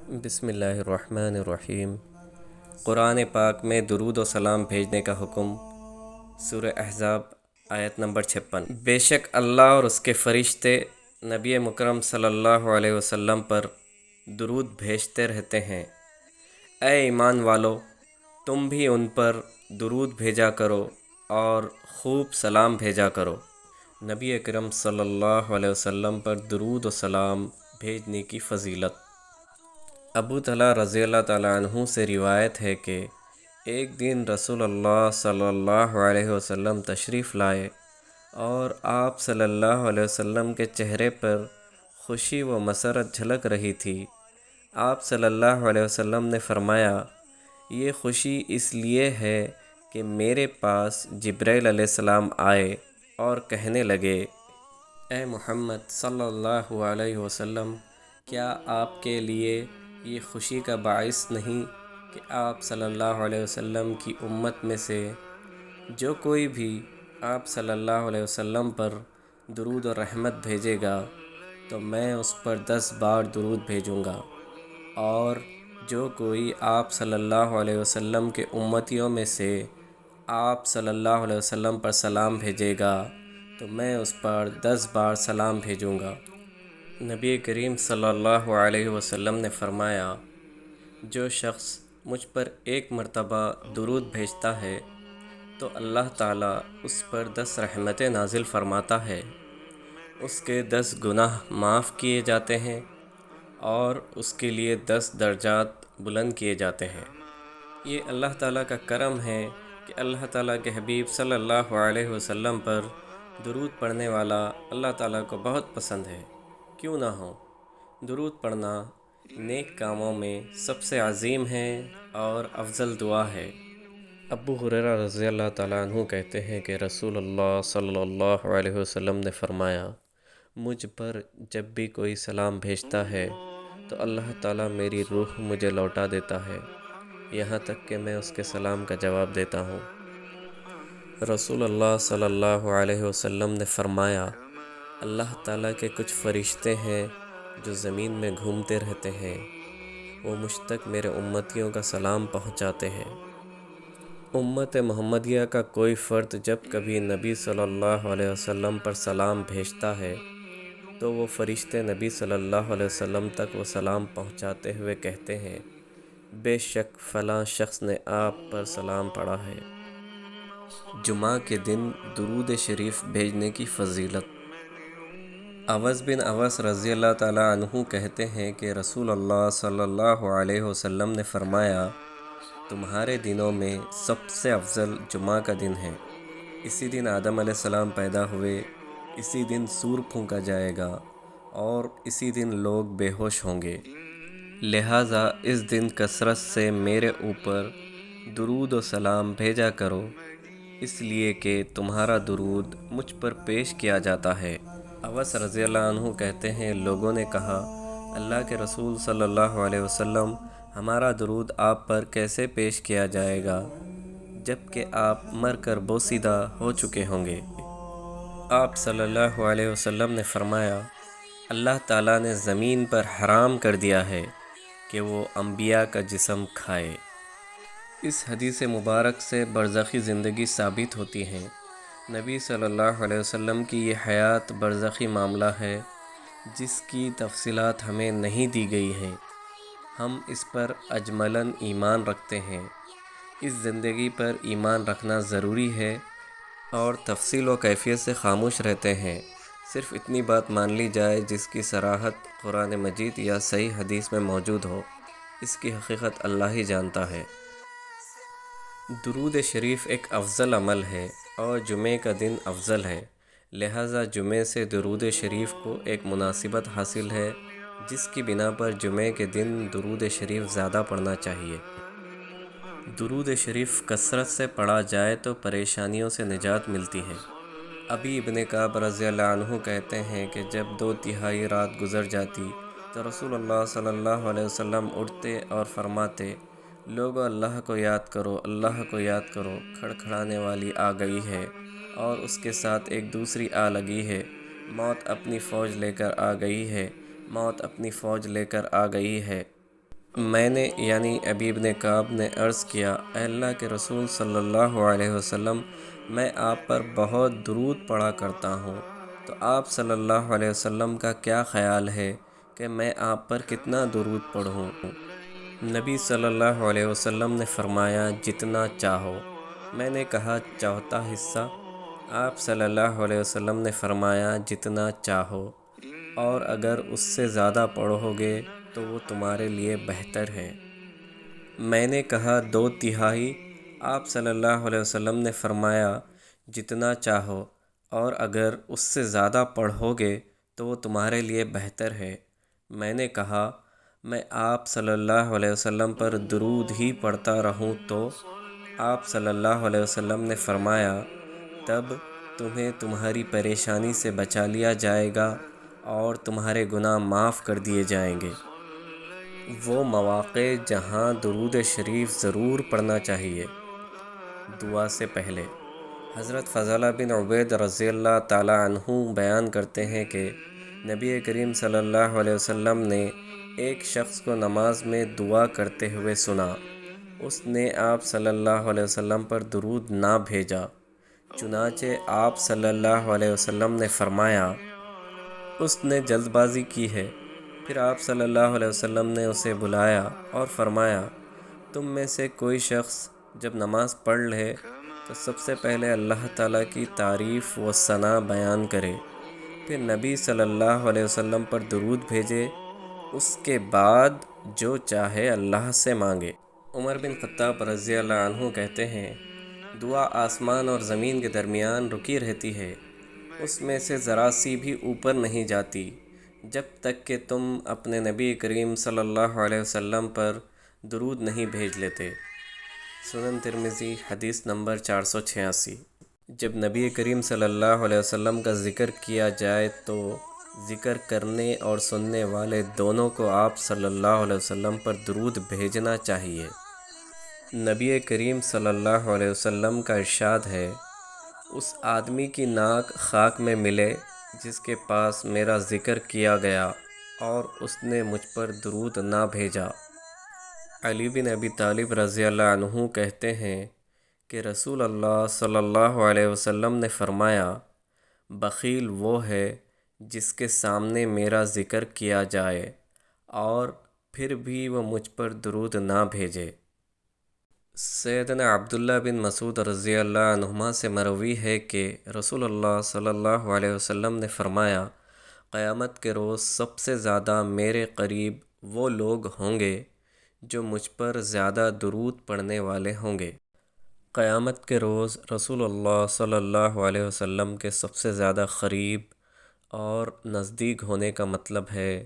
بسم اللہ الرحمن الرحیم۔ قرآن پاک میں درود و سلام بھیجنے کا حکم۔ سورہ احزاب آیت نمبر 56۔ بے شک اللہ اور اس کے فرشتے نبی مکرم صلی اللہ علیہ وسلم پر درود بھیجتے رہتے ہیں۔ اے ایمان والو، تم بھی ان پر درود بھیجا کرو اور خوب سلام بھیجا کرو۔ نبی اکرم صلی اللہ علیہ وسلم پر درود و سلام بھیجنے کی فضیلت۔ ابو طلحہ رضی اللہ تعالیٰ عنہ سے روایت ہے کہ ایک دن رسول اللہ صلی اللہ علیہ وسلم تشریف لائے اور آپ صلی اللہ علیہ وسلم کے چہرے پر خوشی و مسرت جھلک رہی تھی۔ آپ صلی اللہ علیہ وسلم نے فرمایا، یہ خوشی اس لیے ہے کہ میرے پاس جبرائیل علیہ السلام آئے اور کہنے لگے، اے محمد صلی اللہ علیہ وسلم، کیا آپ کے لیے یہ خوشی کا باعث نہیں کہ آپ صلی اللہ علیہ وسلم کی امت میں سے جو کوئی بھی آپ صلی اللہ علیہ وسلم پر درود و رحمت بھیجے گا تو میں اس پر 10 بار درود بھیجوں گا، اور جو کوئی آپ صلی اللہ علیہ وسلم کے امتیوں میں سے آپ صلی اللہ علیہ وسلم پر سلام بھیجے گا تو میں اس پر 10 بار سلام بھیجوں گا۔ نبی کریم صلی اللہ علیہ وسلم نے فرمایا، جو شخص مجھ پر ایک مرتبہ درود بھیجتا ہے تو اللہ تعالیٰ اس پر 10 رحمتیں نازل فرماتا ہے، اس کے 10 گناہ معاف کیے جاتے ہیں اور اس کے لیے 10 درجات بلند کیے جاتے ہیں۔ یہ اللہ تعالیٰ کا کرم ہے کہ اللہ تعالیٰ کے حبیب صلی اللہ علیہ وسلم پر درود پڑھنے والا اللہ تعالیٰ کو بہت پسند ہے۔ کیوں نہ ہو، درود پڑھنا نیک کاموں میں سب سے عظیم ہے اور افضل دعا ہے۔ ابو ہریرہ رضی اللہ تعالیٰ عنہ کہتے ہیں کہ رسول اللہ صلی اللہ علیہ وسلم نے فرمایا، مجھ پر جب بھی کوئی سلام بھیجتا ہے تو اللہ تعالیٰ میری روح مجھے لوٹا دیتا ہے، یہاں تک کہ میں اس کے سلام کا جواب دیتا ہوں۔ رسول اللہ صلی اللہ علیہ وسلم نے فرمایا، اللہ تعالیٰ کے کچھ فرشتے ہیں جو زمین میں گھومتے رہتے ہیں، وہ مجھ تک میرے امتیوں کا سلام پہنچاتے ہیں۔ امت محمدیہ کا کوئی فرد جب کبھی نبی صلی اللہ علیہ وسلم پر سلام بھیجتا ہے تو وہ فرشتے نبی صلی اللہ علیہ وسلم تک وہ سلام پہنچاتے ہوئے کہتے ہیں، بے شک فلاں شخص نے آپ پر سلام پڑھا ہے۔ جمعہ کے دن درود شریف بھیجنے کی فضیلت۔ اوس بن اوس رضی اللہ تعالیٰ عنہ کہتے ہیں کہ رسول اللہ صلی اللہ علیہ وسلم نے فرمایا، تمہارے دنوں میں سب سے افضل جمعہ کا دن ہے۔ اسی دن آدم علیہ السلام پیدا ہوئے، اسی دن سور پھونکا جائے گا اور اسی دن لوگ بے ہوش ہوں گے، لہٰذا اس دن کثرت سے میرے اوپر درود و سلام بھیجا کرو، اس لیے کہ تمہارا درود مجھ پر پیش کیا جاتا ہے۔ اوس رضی اللہ عنہ کہتے ہیں، لوگوں نے کہا، اللہ کے رسول صلی اللہ علیہ وسلم، ہمارا درود آپ پر کیسے پیش کیا جائے گا جب کہ آپ مر کر بوسیدہ ہو چکے ہوں گے؟ آپ صلی اللہ علیہ وسلم نے فرمایا، اللہ تعالیٰ نے زمین پر حرام کر دیا ہے کہ وہ انبیاء کا جسم کھائے۔ اس حدیث مبارک سے برزخی زندگی ثابت ہوتی ہے۔ نبی صلی اللہ علیہ وسلم کی یہ حیات برزخی معاملہ ہے جس کی تفصیلات ہمیں نہیں دی گئی ہیں، ہم اس پر اجملاً ایمان رکھتے ہیں۔ اس زندگی پر ایمان رکھنا ضروری ہے اور تفصیل و کیفیت سے خاموش رہتے ہیں۔ صرف اتنی بات مان لی جائے جس کی صراحت قرآن مجید یا صحیح حدیث میں موجود ہو، اس کی حقیقت اللہ ہی جانتا ہے۔ درود شریف ایک افضل عمل ہے اور جمعے کا دن افضل ہے، لہٰذا جمعے سے درود شریف کو ایک مناسبت حاصل ہے جس کی بنا پر جمعے کے دن درود شریف زیادہ پڑھنا چاہیے۔ درود شریف کثرت سے پڑھا جائے تو پریشانیوں سے نجات ملتی ہے۔ ابی ابن کعب رضی اللہ عنہ کہتے ہیں کہ جب 2/3 رات گزر جاتی تو رسول اللہ صلی اللہ علیہ وسلم اٹھتے اور فرماتے، لوگو اللہ کو یاد کرو، اللہ کو یاد کرو، کھڑکھڑانے والی آ گئی ہے اور اس کے ساتھ ایک دوسری آ لگی ہے، موت اپنی فوج لے کر آ گئی ہے، موت اپنی فوج لے کر آ گئی ہے۔ میں نے یعنی ابی بن کعب نے عرض کیا، اے اللہ کے رسول صلی اللہ علیہ وسلم، میں آپ پر بہت درود پڑھا کرتا ہوں، تو آپ صلی اللہ علیہ وسلم کا کیا خیال ہے کہ میں آپ پر کتنا درود پڑھوں؟ نبی صلی اللہ علیہ وسلم نے فرمایا، جتنا چاہو۔ میں نے کہا، چوتھا حصہ؟ آپ صلی اللہ علیہ وسلم نے فرمایا، جتنا چاہو، اور اگر اس سے زیادہ پڑھو گے تو وہ تمہارے لیے بہتر ہے۔ میں نے کہا، دو تہائی؟ آپ صلی اللہ علیہ وسلم نے فرمایا، جتنا چاہو، اور اگر اس سے زیادہ پڑھو گے تو وہ تمہارے لیے بہتر ہے۔ میں نے کہا، میں آپ صلی اللہ علیہ وسلم پر درود ہی پڑھتا رہوں تو؟ آپ صلی اللہ علیہ وسلم نے فرمایا، تب تمہیں تمہاری پریشانی سے بچا لیا جائے گا اور تمہارے گناہ معاف کر دیے جائیں گے۔ وہ مواقع جہاں درود شریف ضرور پڑھنا چاہیے۔ دعا سے پہلے حضرت فضالہ بن عبید رضی اللہ تعالی عنہ بیان کرتے ہیں کہ نبی کریم صلی اللہ علیہ وسلم نے ایک شخص کو نماز میں دعا کرتے ہوئے سنا۔ اس نے آپ صلی اللہ علیہ وسلم پر درود نہ بھیجا، چنانچہ آپ صلی اللہ علیہ وسلم نے فرمایا، اس نے جلد بازی کی ہے۔ پھر آپ صلی اللہ علیہ وسلم نے اسے بلایا اور فرمایا، تم میں سے کوئی شخص جب نماز پڑھ لے تو سب سے پہلے اللہ تعالیٰ کی تعریف و ثنا بیان کرے، پھر نبی صلی اللہ علیہ وسلم پر درود بھیجے، اس کے بعد جو چاہے اللہ سے مانگے۔ عمر بن خطاب رضی اللہ عنہ کہتے ہیں، دعا آسمان اور زمین کے درمیان رکی رہتی ہے، اس میں سے ذرا سی بھی اوپر نہیں جاتی جب تک کہ تم اپنے نبی کریم صلی اللہ علیہ وسلم پر درود نہیں بھیج لیتے۔ سنن ترمذی، حدیث نمبر 486۔ جب نبی کریم صلی اللہ علیہ وسلم کا ذکر کیا جائے تو ذکر کرنے اور سننے والے دونوں کو آپ صلی اللہ علیہ وسلم پر درود بھیجنا چاہیے۔ نبی کریم صلی اللہ علیہ وسلم کا ارشاد ہے، اس آدمی کی ناک خاک میں ملے جس کے پاس میرا ذکر کیا گیا اور اس نے مجھ پر درود نہ بھیجا۔ علی بن ابی طالب رضی اللہ عنہ کہتے ہیں کہ رسول اللہ صلی اللہ علیہ وسلم نے فرمایا، بخیل وہ ہے جس کے سامنے میرا ذکر کیا جائے اور پھر بھی وہ مجھ پر درود نہ بھیجے۔ سیدنا عبداللہ بن مسعود رضی اللہ عنہما سے مروی ہے کہ رسول اللہ صلی اللہ علیہ وسلم نے فرمایا، قیامت کے روز سب سے زیادہ میرے قریب وہ لوگ ہوں گے جو مجھ پر زیادہ درود پڑھنے والے ہوں گے۔ قیامت کے روز رسول اللہ صلی اللہ علیہ وسلم کے سب سے زیادہ قریب اور نزدیک ہونے کا مطلب ہے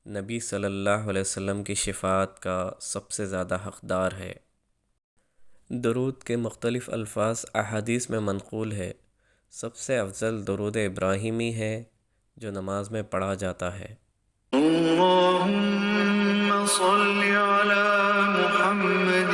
نبی صلی اللہ علیہ وسلم کی شفاعت کا سب سے زیادہ حقدار ہے۔ درود کے مختلف الفاظ احادیث میں منقول ہے۔ سب سے افضل درود ابراہیمی ہے جو نماز میں پڑھا جاتا ہے۔ اللهم صل على محمد